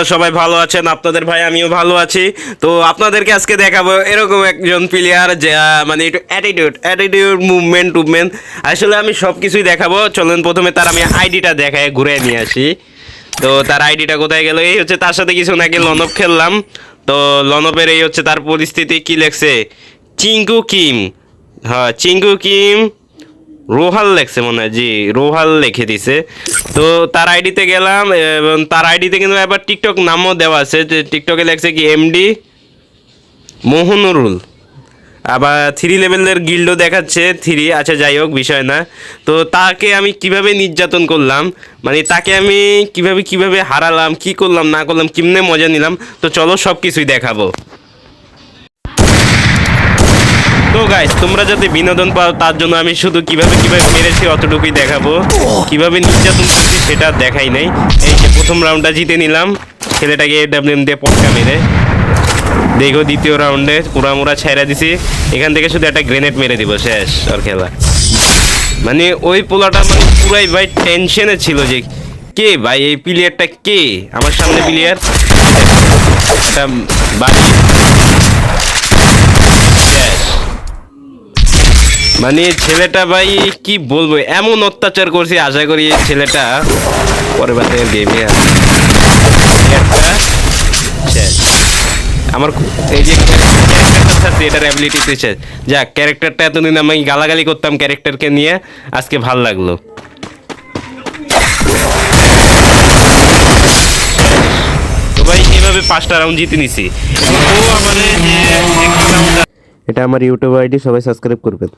আপনারা সবাই ভালো আছেন, আপনাদের ভাই আমিও ভালো আছি। তো আপনাদেরকে আজকে দেখাবো এরকম একজন প্লেয়ার যে মানে একটু অ্যাটিটিউড মুভমেন্ট আসলে আমি সব কিছুই দেখাবো। চলেন প্রথমে তার আমি আইডিটা দেখায় ঘুরে নিয়ে আসি। তো তার আইডিটা কোথায় গেল? এই হচ্ছে তার সাথে কিছু নাকি লনপ খেললাম। তো লনপের এই হচ্ছে তার পরিস্থিতি, কি লেখছে চিঙ্কু কিম, হ্যাঁ চিঙ্কু কিম রোহাল লেখছে মনে হয়, জি রোহাল লিখে দিছে। তো তার আইডিতে গেলাম এবং তার আইডিতে কিন্তু এবার টিকটক নামও দেওয়া আছে, যে টিকটকে লেখছে কি এমডি মোহনুরুল। আবার 3 লেভেলের গিল্ডও দেখাচ্ছে 3। আচ্ছা যাই হোক, বিষয় না। তো তাকে আমি কিভাবে নির্যাতন করলাম, মানে তাকে আমি কিভাবে হারালাম, কি করলাম না করলাম, কেমনে মজা নিলাম, তো চলো সব কিছুই দেখাবো। তো গাইস, তোমরা যাতে বিনোদন পাও তার জন্য আমি শুধু কিভাবে মেরেছি অতটুকুই দেখাবো। কিভাবে নির্যাতন করছি সেটা দেখাই নাই। এই যে প্রথম রাউন্ডটা জিতে নিলাম, ছেলেটাকে ডাব্লিউএম দিয়ে পটকা মেরে। দেখো দ্বিতীয় রাউন্ডে পুরামুরা ছেড়ে দিছি, এখান থেকে শুধু একটা গ্রেনেড মেরে দিব, শেষ আর খেলা। মানে ওই পোলাটা মানে পুরাই ভাই টেনশনে ছিল যে কে ভাই এই প্লেয়ারটা, কে আমার সামনে প্লেয়ার একটা বাড়ি। মানে ছেলেটা ভাই কি বলবো, এমন অত্যাচার করছি, আশা করি ছেলেটা পরের বার থেকে গেমে আমার এই যে ক্যারেক্টারটা থাকছে এটার অ্যাবিলিটিতে শেষ। যাক, ক্যারেক্টারটা এতদিন আমি গালাগালি করতাম ক্যারেক্টারকে নিয়ে, আজকে ভাল লাগলো। তো ভাই এইভাবে 5টা রাউন্ড জিতে নিছি। ও আমাদের যে এটা আমার ইউটিউব আইডি, সবাই সাবস্ক্রাইব করবেন।